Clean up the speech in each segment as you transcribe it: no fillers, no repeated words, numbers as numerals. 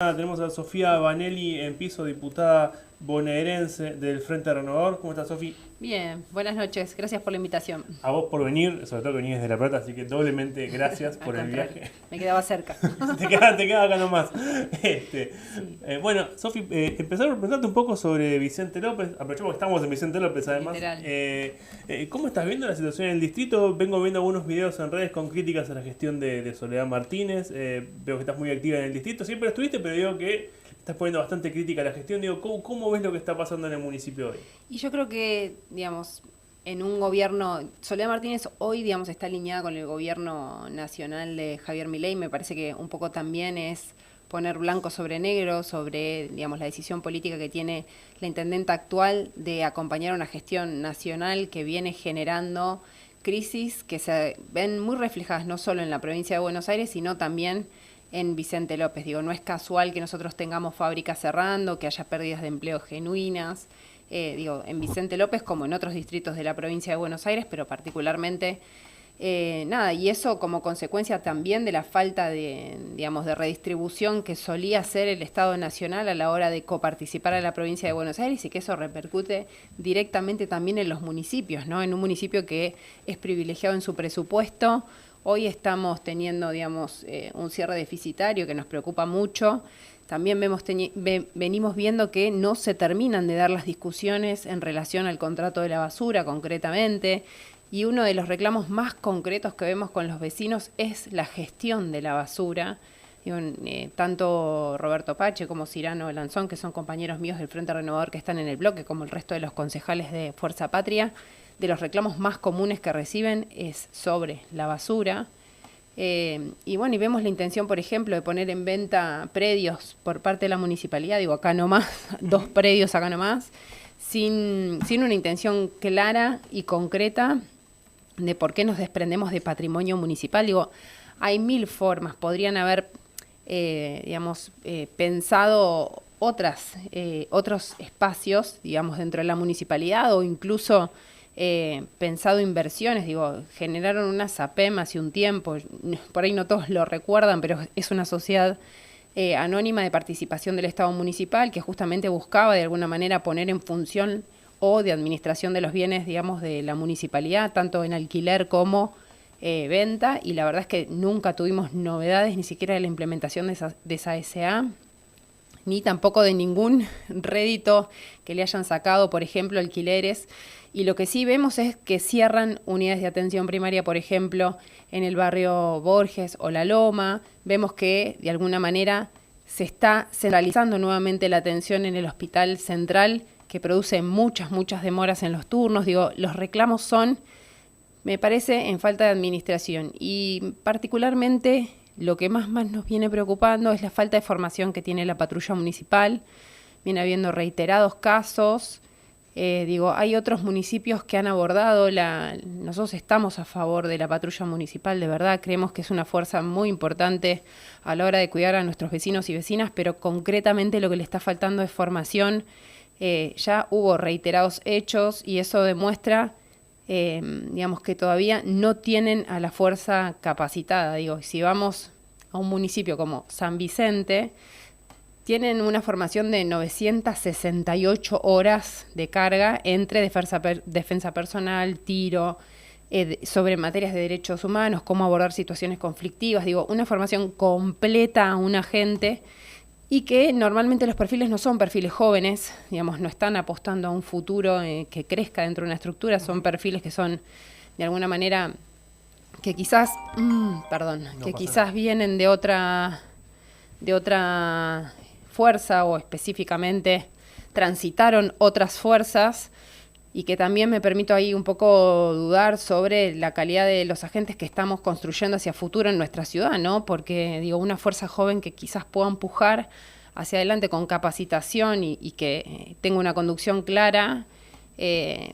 Tenemos a Sofía Vanelli en piso, diputada bonaerense del Frente Renovador. ¿Cómo estás, Sofi? Bien, buenas noches, gracias por la invitación. A vos por venir, sobre todo que venís desde La Plata, así que doblemente gracias Al por el contrario, viaje. me quedaba cerca. Te queda acá nomás. Sí, Bueno, Sofi, empezar por preguntarte un poco sobre Vicente López. Aprovechamos que estamos en Vicente López, además. literal. ¿Cómo estás viendo la situación en el distrito? Vengo viendo algunos videos en redes con críticas a la gestión de Soledad Martínez. Veo que estás muy activa en el distrito. Siempre estuviste, pero digo que estás poniendo bastante crítica a la gestión. Digo, ¿cómo ves lo que está pasando en el municipio hoy? Y yo creo que, digamos, en un gobierno, Soledad Martínez hoy, digamos, está alineada con el gobierno nacional de Javier Milei. Me parece que un poco también es poner blanco sobre negro sobre, digamos, la decisión política que tiene la intendenta actual de acompañar una gestión nacional que viene generando crisis que se ven muy reflejadas no solo en la provincia de Buenos Aires, sino también en Vicente López. Digo, no es casual que nosotros tengamos fábricas cerrando, que haya pérdidas de empleo genuinas, digo, en Vicente López como en otros distritos de la provincia de Buenos Aires, pero particularmente nada, y eso como consecuencia también de la falta de, digamos, de redistribución que solía hacer el Estado Nacional a la hora de coparticipar a la provincia de Buenos Aires, y que eso repercute directamente también en los municipios, ¿no? En un municipio que es privilegiado en su presupuesto. Hoy estamos teniendo, digamos, un cierre deficitario que nos preocupa mucho. También venimos viendo que no se terminan de dar las discusiones en relación al contrato de la basura, concretamente. Y uno de los reclamos más concretos que vemos con los vecinos es la gestión de la basura. Digo, tanto Roberto Pache como Cyrano Lanzón, que son compañeros míos del Frente Renovador que están en el bloque, como el resto de los concejales de Fuerza Patria, de los reclamos más comunes que reciben es sobre la basura. Y bueno, y vemos la intención, por ejemplo, de poner en venta predios por parte de la municipalidad, digo, acá nomás, 2 predios acá nomás, sin una intención clara y concreta de por qué nos desprendemos de patrimonio municipal. Digo, hay 1000 formas, podrían haber, digamos, pensado otros espacios, digamos, dentro de la municipalidad, o incluso pensado inversiones. Digo, generaron una SAPEM hace un tiempo, por ahí no todos lo recuerdan, pero es una sociedad anónima de participación del Estado municipal que justamente buscaba de alguna manera poner en función o de administración de los bienes, digamos, de la municipalidad, tanto en alquiler como venta, y la verdad es que nunca tuvimos novedades, ni siquiera de la implementación de esa SA, ni tampoco de ningún rédito que le hayan sacado, por ejemplo, alquileres. Y lo que sí vemos es que cierran unidades de atención primaria, por ejemplo, en el barrio Borges o La Loma. Vemos que, de alguna manera, se está centralizando nuevamente la atención en el hospital central, que produce muchas demoras en los turnos. Digo, los reclamos son, me parece, en falta de administración. Y particularmente lo que más nos viene preocupando es la falta de formación que tiene la patrulla municipal. Viene habiendo reiterados casos. Digo, hay otros municipios que han abordado nosotros estamos a favor de la patrulla municipal, de verdad, creemos que es una fuerza muy importante a la hora de cuidar a nuestros vecinos y vecinas, pero concretamente lo que le está faltando es formación. Ya hubo reiterados hechos y eso demuestra, digamos, que todavía no tienen a la fuerza capacitada. Digo, si vamos a un municipio como San Vicente, tienen una formación de 968 horas de carga entre defensa personal, tiro, sobre materias de derechos humanos, cómo abordar situaciones conflictivas. Digo, una formación completa a un agente, y que normalmente los perfiles no son perfiles jóvenes, digamos, no están apostando a un futuro que crezca dentro de una estructura, son perfiles que son, de alguna manera, que quizás, quizás vienen de otra fuerza, o específicamente transitaron otras fuerzas, y que también me permito ahí un poco dudar sobre la calidad de los agentes que estamos construyendo hacia futuro en nuestra ciudad, ¿no? Porque, digo, una fuerza joven que quizás pueda empujar hacia adelante con capacitación y que tenga una conducción clara.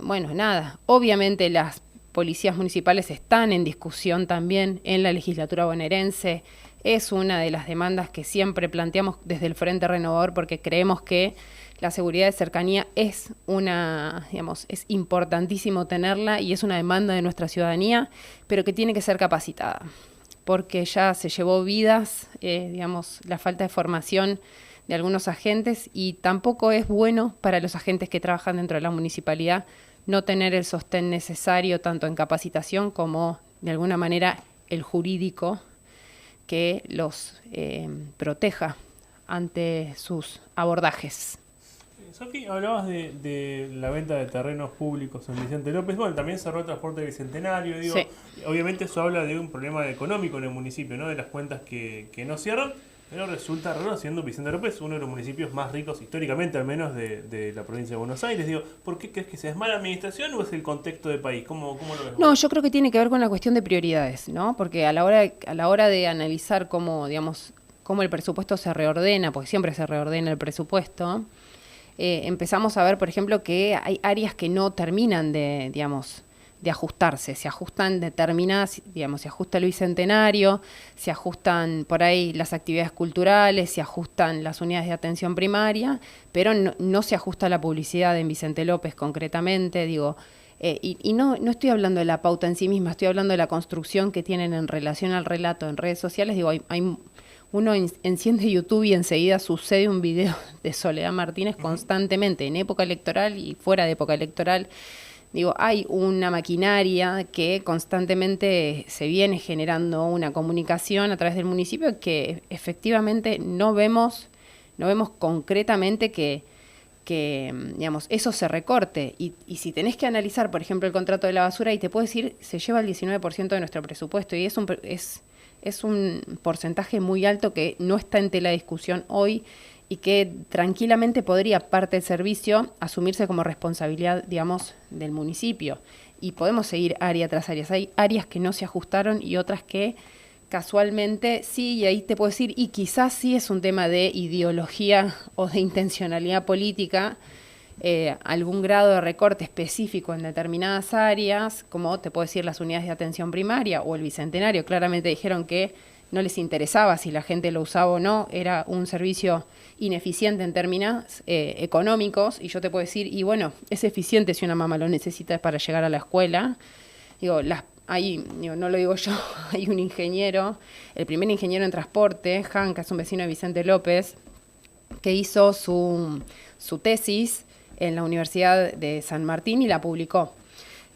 Bueno, nada, obviamente las policías municipales están en discusión también en la legislatura bonaerense. Es una de las demandas que siempre planteamos desde el Frente Renovador, porque creemos que la seguridad de cercanía es es importantísimo tenerla, y es una demanda de nuestra ciudadanía, pero que tiene que ser capacitada. porque ya se llevó vidas, digamos, la falta de formación de algunos agentes, y tampoco es bueno para los agentes que trabajan dentro de la municipalidad no tener el sostén necesario tanto en capacitación como de alguna manera el jurídico que los proteja ante sus abordajes. Sofi, hablabas de la venta de terrenos públicos en Vicente López. Bueno, también cerró el transporte bicentenario. Digo, sí. Obviamente eso habla de un problema económico en el municipio, ¿no? De las cuentas que no cierran. Pero resulta raro siendo Vicente López uno de los municipios más ricos, históricamente al menos, de la provincia de Buenos Aires. Digo, ¿por qué crees que sea? ¿Es mala administración o es el contexto del país? ¿Cómo lo ves? No, yo creo que tiene que ver con la cuestión de prioridades, ¿no? Porque a la hora de analizar cómo, digamos, cómo el presupuesto se reordena, porque siempre se reordena el presupuesto, empezamos a ver, por ejemplo, que hay áreas que no terminan de, digamos, de ajustarse, se ajustan determinadas, digamos, se ajusta el bicentenario, se ajustan por ahí las actividades culturales, se ajustan las unidades de atención primaria, pero no se ajusta la publicidad en Vicente López concretamente, digo, y no estoy hablando de la pauta en sí misma, estoy hablando de la construcción que tienen en relación al relato en redes sociales, digo, uno enciende YouTube y enseguida sucede un video de Soledad Martínez constantemente, en época electoral y fuera de época electoral. Digo, hay una maquinaria que constantemente se viene generando una comunicación a través del municipio que efectivamente no vemos concretamente que digamos, eso se recorte. Y si tenés que analizar, por ejemplo, el contrato de la basura, y te puedo decir, se lleva el 19% de nuestro presupuesto, y es un porcentaje muy alto que no está en tela de discusión hoy, y que tranquilamente podría parte del servicio asumirse como responsabilidad, digamos, del municipio. Y podemos seguir área tras área. Hay áreas que no se ajustaron y otras que casualmente sí, y ahí te puedo decir, y quizás sí es un tema de ideología o de intencionalidad política, algún grado de recorte específico en determinadas áreas, como te puedo decir las unidades de atención primaria o el bicentenario, claramente dijeron que no les interesaba si la gente lo usaba o no, era un servicio ineficiente en términos económicos, y yo te puedo decir, y bueno, es eficiente si una mamá lo necesita para llegar a la escuela. Digo, no lo digo yo, hay un ingeniero, el primer ingeniero en transporte, Han, que es un vecino de Vicente López, que hizo su tesis en la Universidad de San Martín y la publicó.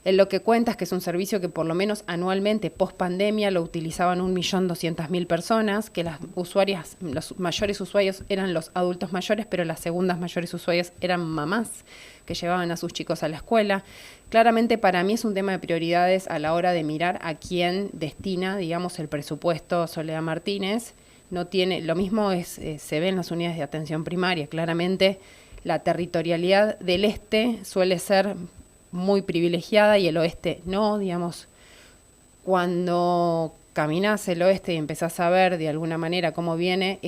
Él lo que cuenta es que es un servicio que por lo menos anualmente, post pandemia, lo utilizaban 1.200.000 personas, que los mayores usuarios eran los adultos mayores, pero las segundas mayores usuarias eran mamás que llevaban a sus chicos a la escuela. Claramente para mí es un tema de prioridades a la hora de mirar a quién destina, digamos, el presupuesto Soledad Martínez. No tiene, lo mismo se ve en las unidades de atención primaria. Claramente la territorialidad del este suele ser muy privilegiada y el oeste no, digamos, cuando caminás el oeste y empezás a ver de alguna manera cómo viene,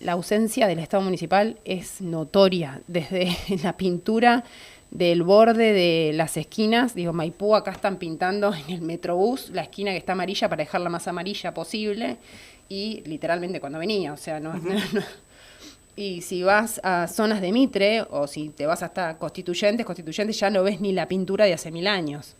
la ausencia del Estado municipal es notoria, desde la pintura del borde de las esquinas, digo, Maipú, acá están pintando en el Metrobús la esquina que está amarilla para dejarla más amarilla posible, y literalmente cuando venía, o sea, no. Y si vas a zonas de Mitre, o si te vas hasta Constituyentes ya no ves ni la pintura de hace 1000 años.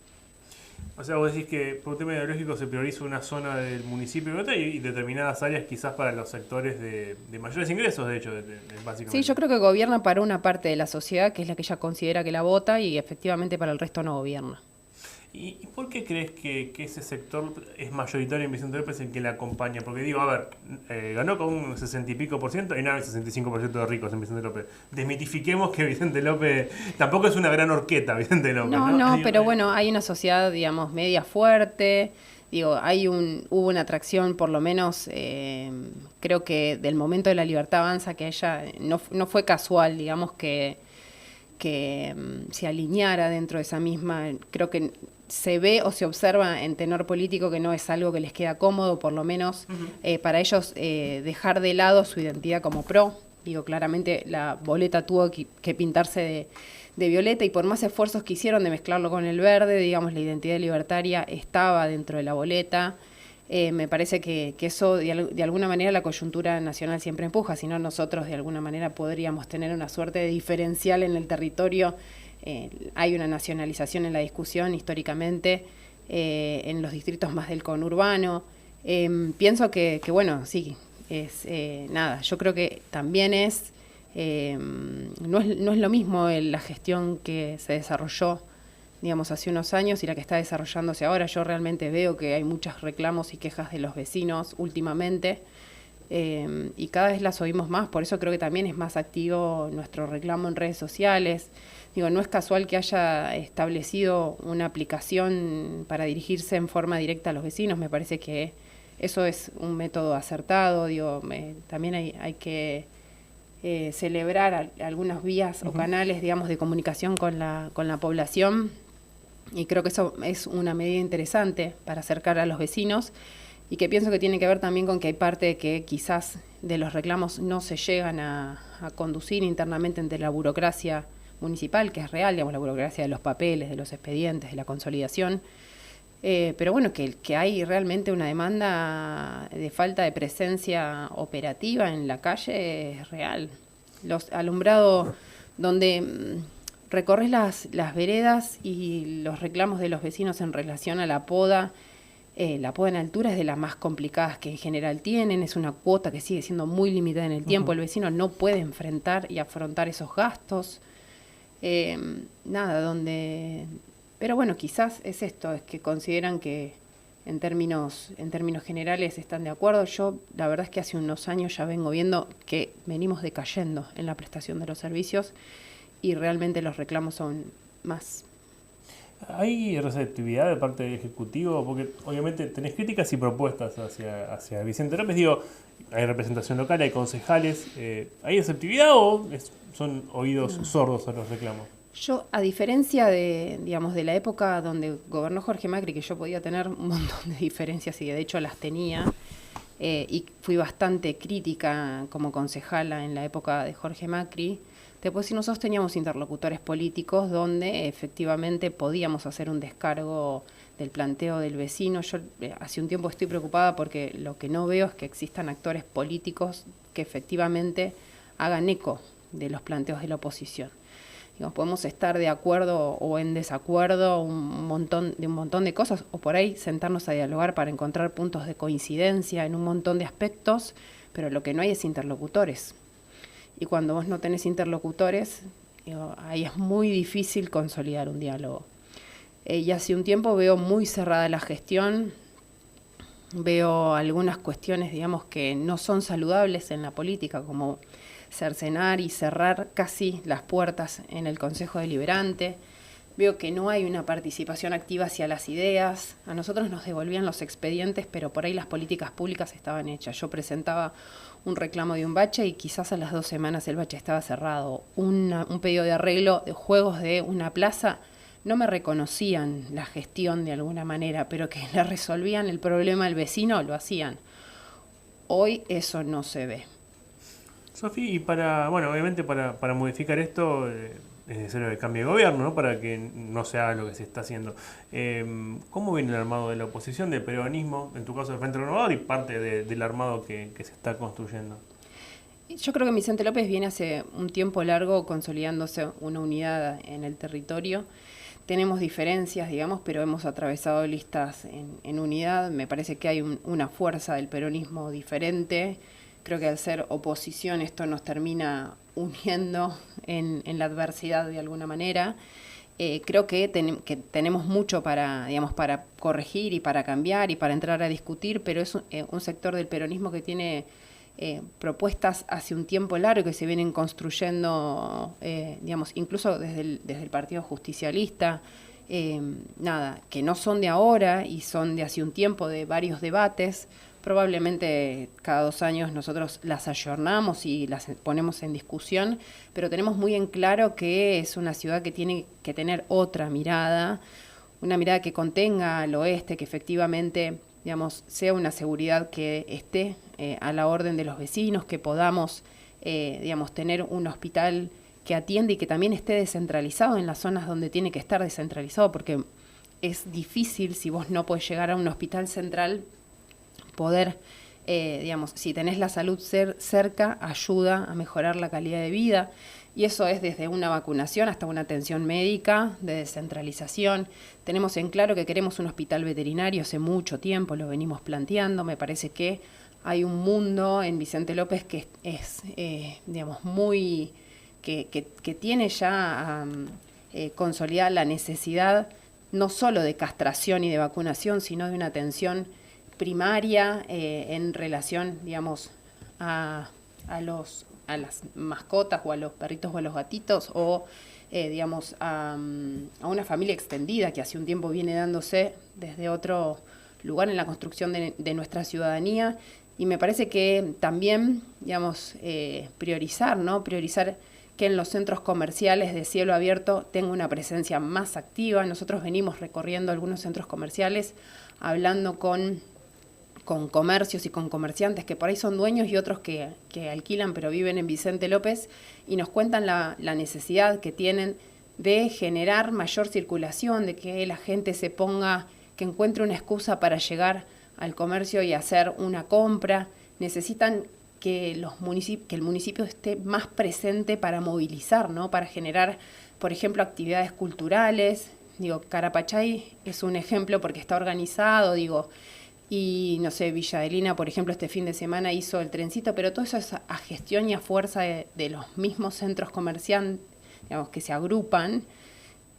O sea, vos decís que por un tema ideológico se prioriza una zona del municipio y determinadas áreas quizás para los sectores de mayores ingresos, de hecho, básicamente. Sí, yo creo que gobierna para una parte de la sociedad, que es la que ella considera que la vota, y efectivamente para el resto no gobierna. ¿Y por qué crees que ese sector es mayoritario en Vicente López el que la acompaña? Porque digo, a ver, ganó con un 60 y pico por ciento y no hay 65% de ricos en Vicente López. Desmitifiquemos que Vicente López tampoco es una gran horqueta, Vicente López. No, pero bueno, hay una sociedad, digamos, media fuerte. Digo, hubo una atracción, por lo menos, creo que del momento de la Libertad Avanza, que ella no fue casual, digamos, que se alineara dentro de esa misma. Creo que se ve o se observa en tenor político que no es algo que les queda cómodo, por lo menos para ellos dejar de lado su identidad como PRO. Digo, claramente la boleta tuvo que pintarse de violeta, y por más esfuerzos que hicieron de mezclarlo con el verde, digamos, la identidad libertaria estaba dentro de la boleta. Me parece que eso de alguna manera la coyuntura nacional siempre empuja, si no nosotros de alguna manera podríamos tener una suerte de diferencial en el territorio. Hay una nacionalización en la discusión históricamente en los distritos más del conurbano, Pienso que bueno, sí, es nada, yo creo que también no es lo mismo la gestión que se desarrolló, digamos, hace unos años y la que está desarrollándose ahora. Yo realmente veo que hay muchos reclamos y quejas de los vecinos últimamente, y cada vez las oímos más, por eso creo que también es más activo nuestro reclamo en redes sociales. Digo, no es casual que haya establecido una aplicación para dirigirse en forma directa a los vecinos, me parece que eso es un método acertado. Digo, también hay que celebrar algunas vías o canales, digamos, de comunicación con la población, y creo que eso es una medida interesante para acercar a los vecinos, y que pienso que tiene que ver también con que hay parte que quizás de los reclamos no se llegan a conducir internamente entre la burocracia municipal, que es real, digamos, la burocracia de los papeles, de los expedientes, de la consolidación, pero bueno, que hay realmente una demanda de falta de presencia operativa en la calle es real. Los alumbrados donde recorres las veredas y los reclamos de los vecinos en relación a la poda en altura es de las más complicadas que en general tienen, es una cuota que sigue siendo muy limitada en el tiempo, el vecino no puede enfrentar y afrontar esos gastos, pero bueno, quizás es esto, es que consideran que en términos generales están de acuerdo. Yo la verdad es que hace unos años ya vengo viendo que venimos decayendo en la prestación de los servicios y realmente los reclamos son más. ¿Hay receptividad de parte del Ejecutivo? Porque obviamente tenés críticas y propuestas hacia Vicente López. Digo, hay representación local, hay concejales. ¿Hay receptividad o son oídos sordos a los reclamos? Yo, a diferencia de la época donde gobernó Jorge Macri, que yo podía tener un montón de diferencias y de hecho las tenía, y fui bastante crítica como concejala en la época de Jorge Macri, después si nosotros teníamos interlocutores políticos donde efectivamente podíamos hacer un descargo del planteo del vecino. Yo hace un tiempo estoy preocupada porque lo que no veo es que existan actores políticos que efectivamente hagan eco de los planteos de la oposición. Digamos, podemos estar de acuerdo o en desacuerdo un montón de cosas, o por ahí sentarnos a dialogar para encontrar puntos de coincidencia en un montón de aspectos, pero lo que no hay es interlocutores. Y cuando vos no tenés interlocutores, ahí es muy difícil consolidar un diálogo. Y hace un tiempo veo muy cerrada la gestión, veo algunas cuestiones, digamos, que no son saludables en la política, como cercenar y cerrar casi las puertas en el Consejo Deliberante. Veo que no hay una participación activa hacia las ideas. A nosotros nos devolvían los expedientes, pero por ahí las políticas públicas estaban hechas. Yo presentaba un reclamo de un bache y quizás a las 2 semanas el bache estaba cerrado. Un pedido de arreglo de juegos de una plaza, no me reconocían la gestión de alguna manera, pero que le resolvían el problema al vecino, lo hacían. Hoy eso no se ve. Sofi, y obviamente para modificar esto es necesario el cambio de gobierno, ¿no? Para que no se haga lo que se está haciendo. ¿Cómo viene el armado de la oposición, del peronismo, en tu caso del Frente Renovador y parte del armado que se está construyendo? Yo creo que Vicente López viene hace un tiempo largo consolidándose una unidad en el territorio. Tenemos diferencias, digamos, pero hemos atravesado listas en unidad. Me parece que hay una fuerza del peronismo diferente. Creo que al ser oposición esto nos termina uniendo en la adversidad de alguna manera. Creo que tenemos mucho para corregir y para cambiar y para entrar a discutir, pero es un sector del peronismo que tiene propuestas hace un tiempo largo que se vienen construyendo, incluso desde el Partido Justicialista, que no son de ahora y son de hace un tiempo, de varios debates. Probablemente cada 2 años nosotros las ayornamos y las ponemos en discusión, pero tenemos muy en claro que es una ciudad que tiene que tener otra mirada, una mirada que contenga al oeste, que efectivamente, sea una seguridad que esté a la orden de los vecinos, que podamos, tener un hospital que atiende y que también esté descentralizado en las zonas donde tiene que estar descentralizado, porque es difícil, si vos no podés llegar a un hospital central, poder digamos, si tenés la salud cerca, ayuda a mejorar la calidad de vida. Y eso es desde una vacunación hasta una atención médica, de descentralización. Tenemos en claro que queremos un hospital veterinario hace mucho tiempo, lo venimos planteando. Me parece que hay un mundo en Vicente López que es digamos, muy... que tiene ya consolidada la necesidad no solo de castración y de vacunación, sino de una atención primaria en relación, digamos, a las mascotas o a los perritos o a los gatitos o, digamos, a una familia extendida que hace un tiempo viene dándose desde otro lugar en la construcción de nuestra ciudadanía. Y me parece que también, digamos, priorizar, ¿no? Priorizar que en los centros comerciales de cielo abierto tenga una presencia más activa. Nosotros venimos recorriendo algunos centros comerciales, hablando con comercios y con comerciantes que por ahí son dueños y otros que alquilan pero viven en Vicente López y nos cuentan la necesidad que tienen de generar mayor circulación, de que la gente que encuentre una excusa para llegar al comercio y hacer una compra. Necesitan que el municipio esté más presente para movilizar, ¿no? Para generar, por ejemplo, actividades culturales. Digo, Carapachay es un ejemplo porque está organizado, digo, y no sé, Villa Adelina, por ejemplo, este fin de semana hizo el trencito, pero todo eso es a gestión y a fuerza de los mismos centros comerciantes, digamos, que se agrupan,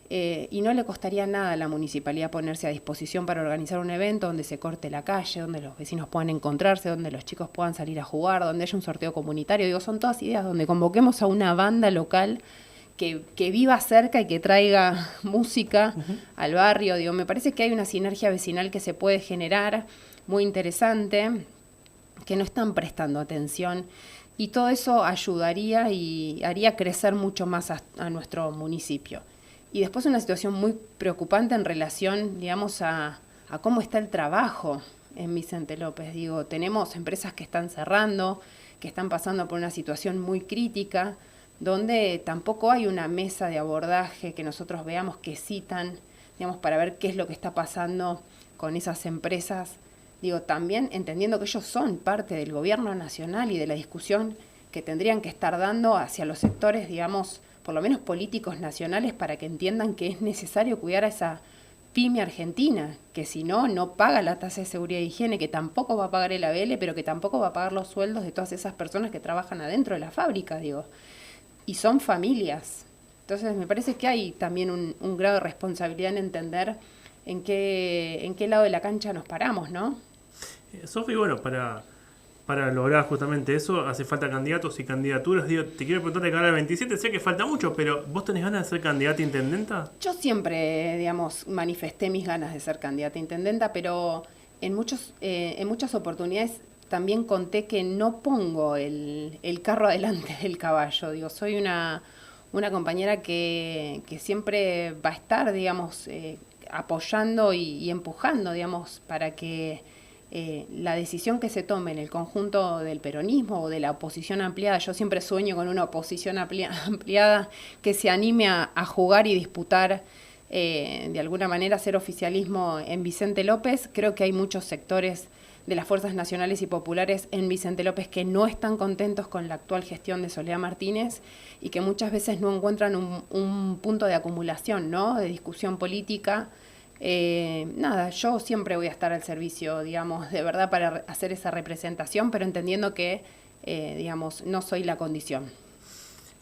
y no le costaría nada a la municipalidad ponerse a disposición para organizar un evento donde se corte la calle, donde los vecinos puedan encontrarse, donde los chicos puedan salir a jugar, donde haya un sorteo comunitario. Digo, son todas ideas donde convoquemos a una banda local que viva cerca y que traiga música al barrio. Digo, me parece que hay una sinergia vecinal que se puede generar muy interesante, que no están prestando atención, y todo eso ayudaría y haría crecer mucho más a nuestro municipio. Y después una situación muy preocupante en relación, digamos, a cómo está el trabajo en Vicente López. Digo, tenemos empresas que están cerrando, que están pasando por una situación muy crítica, donde tampoco hay una mesa de abordaje que nosotros veamos que citan, digamos, para ver qué es lo que está pasando con esas empresas. Digo, también entendiendo que ellos son parte del gobierno nacional y de la discusión que tendrían que estar dando hacia los sectores, digamos, por lo menos políticos nacionales, para que entiendan que es necesario cuidar a esa pyme argentina, que si no, no paga la tasa de seguridad e higiene, que tampoco va a pagar el ABL, pero que tampoco va a pagar los sueldos de todas esas personas que trabajan adentro de la fábrica, digo. Y son familias. Entonces me parece que hay también un grado de responsabilidad en entender en qué lado de la cancha nos paramos, ¿no? Sofi, bueno, para lograr justamente eso hace falta candidatos y candidaturas. Digo, te quiero preguntar de cara al 27, sé que falta mucho, pero ¿vos tenés ganas de ser candidata a intendenta? Yo siempre, digamos, manifesté mis ganas de ser candidata a intendenta, pero en muchas oportunidades también conté que no pongo el carro adelante del caballo. Digo, soy una compañera que siempre va a estar, digamos, apoyando y empujando, digamos, para que la decisión que se tome en el conjunto del peronismo o de la oposición ampliada, yo siempre sueño con una oposición ampliada que se anime a jugar y disputar, de alguna manera, hacer oficialismo en Vicente López. Creo que hay muchos sectores de las fuerzas nacionales y populares en Vicente López que no están contentos con la actual gestión de Soledad Martínez y que muchas veces no encuentran un punto de acumulación, ¿no?, de discusión política. Nada, yo siempre voy a estar al servicio, digamos, de verdad, para hacer esa representación, pero entendiendo que, digamos, no soy la condición.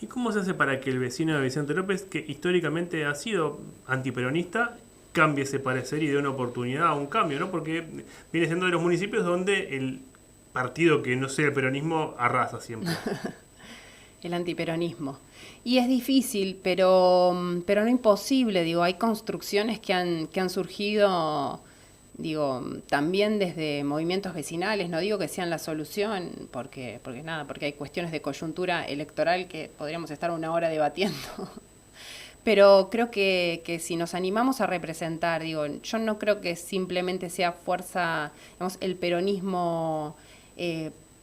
¿Y cómo se hace para que el vecino de Vicente López, que históricamente ha sido antiperonista, cambie ese parecer y dé una oportunidad a un cambio, ¿no? Porque viene siendo de los municipios donde el partido que no sea el peronismo arrasa siempre. El antiperonismo. Y es difícil, pero no imposible. Digo, hay construcciones que han surgido, digo, también desde movimientos vecinales. No digo que sean la solución, porque hay cuestiones de coyuntura electoral que podríamos estar una hora debatiendo. Pero creo que si nos animamos a representar, digo, yo no creo que simplemente sea fuerza, digamos, el peronismo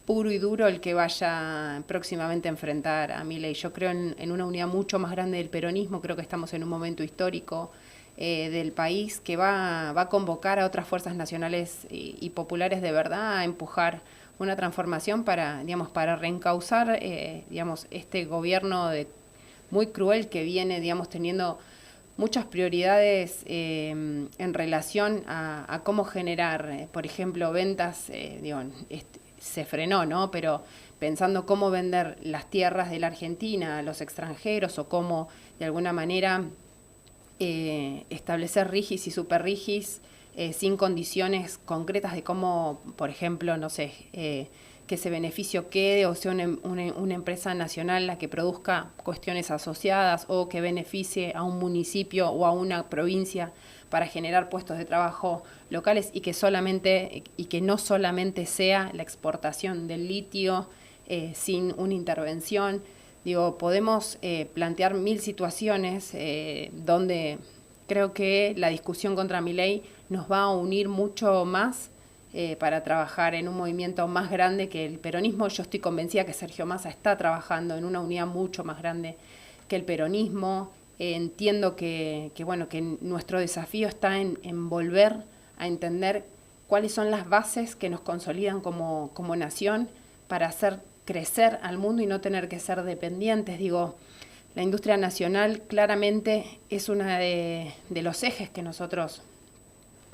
puro y duro el que vaya próximamente a enfrentar a Milei. Yo creo en una unidad mucho más grande del peronismo. Creo que estamos en un momento histórico del país que va a convocar a otras fuerzas nacionales y populares de verdad a empujar una transformación para, digamos, para reencauzar, digamos, este gobierno muy cruel que viene, digamos, teniendo muchas prioridades en relación a cómo generar, por ejemplo, ventas, se frenó, ¿no? Pero pensando cómo vender las tierras de la Argentina a los extranjeros o cómo, de alguna manera, establecer rigis y superrigis sin condiciones concretas de cómo, por ejemplo, no sé, que ese beneficio quede o sea una empresa nacional la que produzca cuestiones asociadas o que beneficie a un municipio o a una provincia para generar puestos de trabajo locales y que no solamente sea la exportación del litio sin una intervención. Digo, podemos plantear 1000 situaciones donde creo que la discusión contra Milei nos va a unir mucho más para trabajar en un movimiento más grande que el peronismo. Yo estoy convencida que Sergio Massa está trabajando en una unidad mucho más grande que el peronismo. Entiendo que nuestro desafío está en volver a entender cuáles son las bases que nos consolidan como nación para hacer crecer al mundo y no tener que ser dependientes. Digo, la industria nacional claramente es uno de los ejes que nosotros,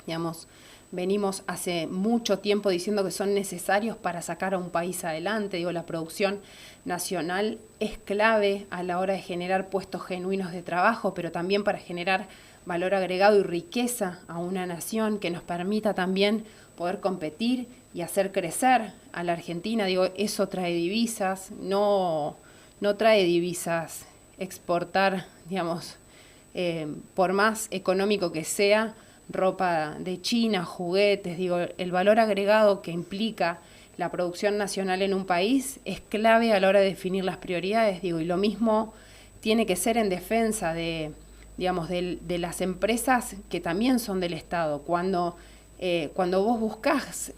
digamos, venimos hace mucho tiempo diciendo que son necesarios para sacar a un país adelante. Digo, la producción nacional es clave a la hora de generar puestos genuinos de trabajo, pero también para generar valor agregado y riqueza a una nación que nos permita también poder competir y hacer crecer a la Argentina. Digo, eso trae divisas, no trae divisas exportar, digamos, por más económico que sea, ropa de China, juguetes. Digo, el valor agregado que implica la producción nacional en un país es clave a la hora de definir las prioridades. Digo, y lo mismo tiene que ser en defensa de las empresas que también son del Estado. Cuando vos buscás,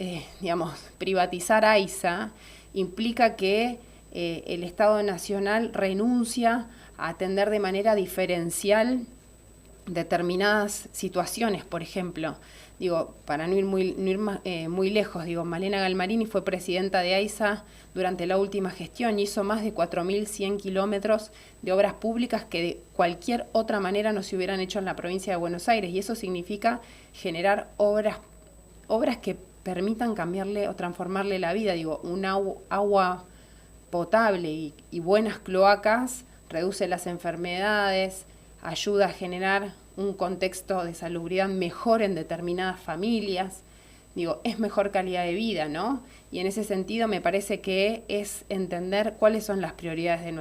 privatizar AISA, implica que el Estado Nacional renuncia a atender de manera diferencial determinadas situaciones. Por ejemplo, digo, para no ir muy lejos, digo, Malena Galmarini fue presidenta de AISA durante la última gestión y hizo más de 4.100 kilómetros de obras públicas que de cualquier otra manera no se hubieran hecho en la provincia de Buenos Aires, y eso significa generar obras que permitan cambiarle o transformarle la vida. Digo, un agua potable y buenas cloacas reduce las enfermedades, ayuda a generar un contexto de salubridad mejor en determinadas familias. Digo, es mejor calidad de vida, ¿no? Y en ese sentido me parece que es entender cuáles son las prioridades de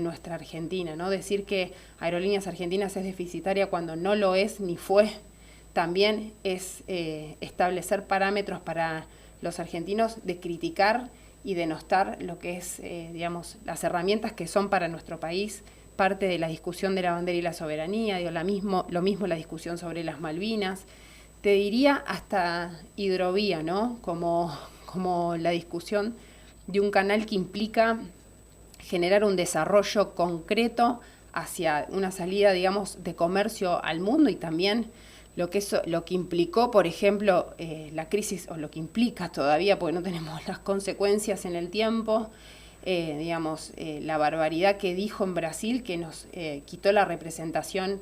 nuestra Argentina, ¿no? Decir que Aerolíneas Argentinas es deficitaria cuando no lo es ni fue, también es establecer parámetros para los argentinos de criticar y denostar lo que es, las herramientas que son para nuestro país parte de la discusión de la bandera y la soberanía. Digo, lo mismo la discusión sobre las Malvinas. Te diría hasta hidrovía, ¿no? Como la discusión de un canal que implica generar un desarrollo concreto hacia una salida, digamos, de comercio al mundo, y también lo que implicó, por ejemplo, la crisis, o lo que implica todavía, porque no tenemos las consecuencias en el tiempo, la barbaridad que dijo en Brasil, que nos quitó la representación,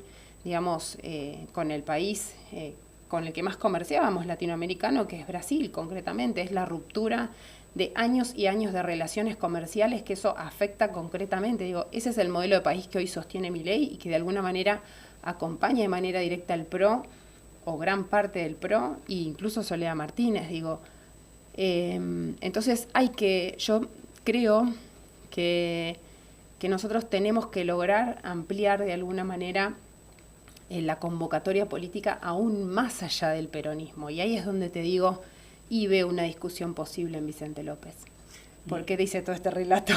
con el país con el que más comerciábamos latinoamericano, que es Brasil concretamente. Es la ruptura de años y años de relaciones comerciales que eso afecta concretamente. Digo, ese es el modelo de país que hoy sostiene Milei y que de alguna manera acompaña de manera directa al PRO, o gran parte del PRO, e incluso Soledad Martínez. Digo, entonces yo creo que nosotros tenemos que lograr ampliar de alguna manera la convocatoria política aún más allá del peronismo. Y ahí es donde te digo, y veo una discusión posible en Vicente López. ¿Por qué dice todo este relato?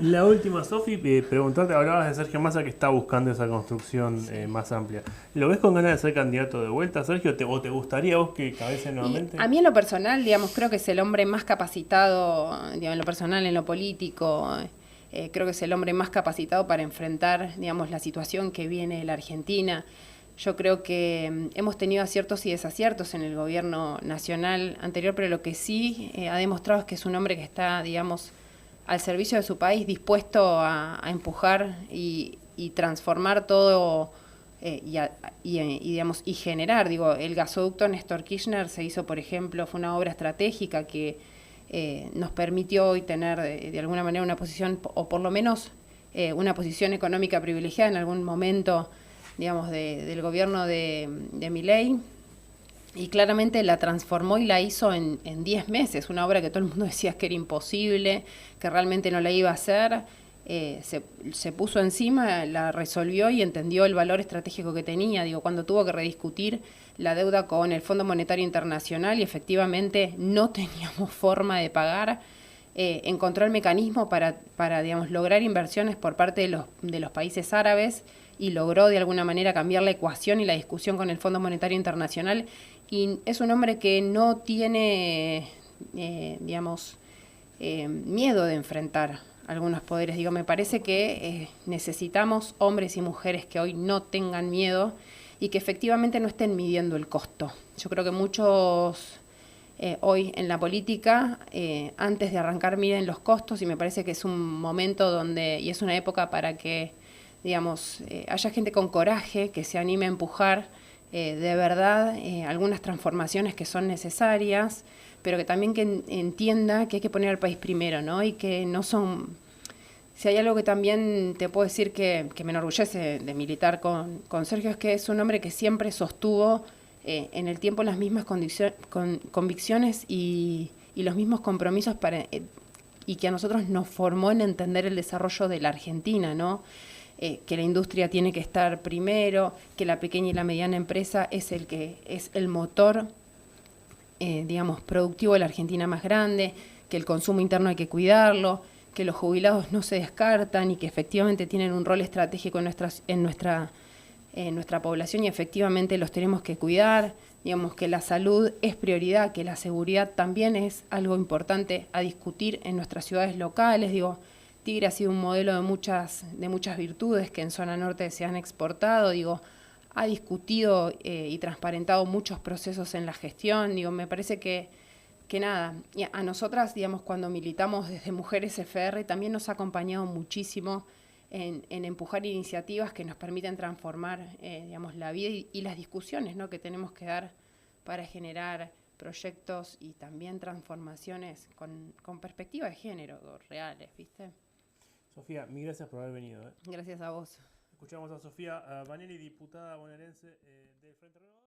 La última, Sofi, preguntarte, hablabas de Sergio Massa, que está buscando esa construcción más amplia. ¿Lo ves con ganas de ser candidato de vuelta, Sergio? ¿O te gustaría vos que cabece nuevamente? A mí en lo personal, creo que es el hombre más capacitado, en lo personal, en lo político, creo que es el hombre más capacitado para enfrentar, la situación que viene de la Argentina. Yo creo que hemos tenido aciertos y desaciertos en el gobierno nacional anterior, pero lo que sí ha demostrado es que es un hombre que está, digamos, al servicio de su país, dispuesto a empujar y transformar todo digamos, y generar. Digo, el gasoducto Néstor Kirchner se hizo, por ejemplo, fue una obra estratégica que nos permitió hoy tener de alguna manera una posición, o por lo menos una posición económica privilegiada en algún momento, digamos, del gobierno de Milei, y claramente la transformó y la hizo en 10 meses, una obra que todo el mundo decía que era imposible, que realmente no la iba a hacer. Se puso encima, la resolvió y entendió el valor estratégico que tenía. Digo, cuando tuvo que rediscutir la deuda con el Fondo Monetario Internacional y efectivamente no teníamos forma de pagar, encontró el mecanismo para digamos, lograr inversiones por parte de los países árabes, y logró de alguna manera cambiar la ecuación y la discusión con el Fondo Monetario Internacional. Y es un hombre que no tiene, digamos, miedo de enfrentar algunos poderes. Digo, me parece que necesitamos hombres y mujeres que hoy no tengan miedo y que efectivamente no estén midiendo el costo. Yo creo que muchos hoy en la política, antes de arrancar, miden los costos, y me parece que es un momento donde, y es una época para que, digamos, haya gente con coraje, que se anime a empujar de verdad algunas transformaciones que son necesarias, pero que también que entienda que hay que poner al país primero, ¿no? Y que no son... Si hay algo que también te puedo decir que me enorgullece de militar con Sergio, es que es un hombre que siempre sostuvo en el tiempo las mismas convicciones y los mismos compromisos y que a nosotros nos formó en entender el desarrollo de la Argentina, ¿no? Que la industria tiene que estar primero, que la pequeña y la mediana empresa es el motor, digamos, productivo de la Argentina más grande, que el consumo interno hay que cuidarlo, que los jubilados no se descartan y que efectivamente tienen un rol estratégico en nuestra población y efectivamente los tenemos que cuidar. Digamos que la salud es prioridad, que la seguridad también es algo importante a discutir en nuestras ciudades locales. Digo, Tigre ha sido un modelo de muchas virtudes que en zona norte se han exportado. Digo, ha discutido y transparentado muchos procesos en la gestión. Digo, me parece que nada, y a nosotras, digamos, cuando militamos desde Mujeres FR, también nos ha acompañado muchísimo en empujar iniciativas que nos permiten transformar, digamos, la vida y las discusiones, ¿no?, que tenemos que dar para generar proyectos y también transformaciones con perspectiva de género reales, ¿viste? Sofía, mil gracias por haber venido. Gracias a vos. Escuchamos a Sofía Vanelli, diputada bonaerense del Frente Renovador.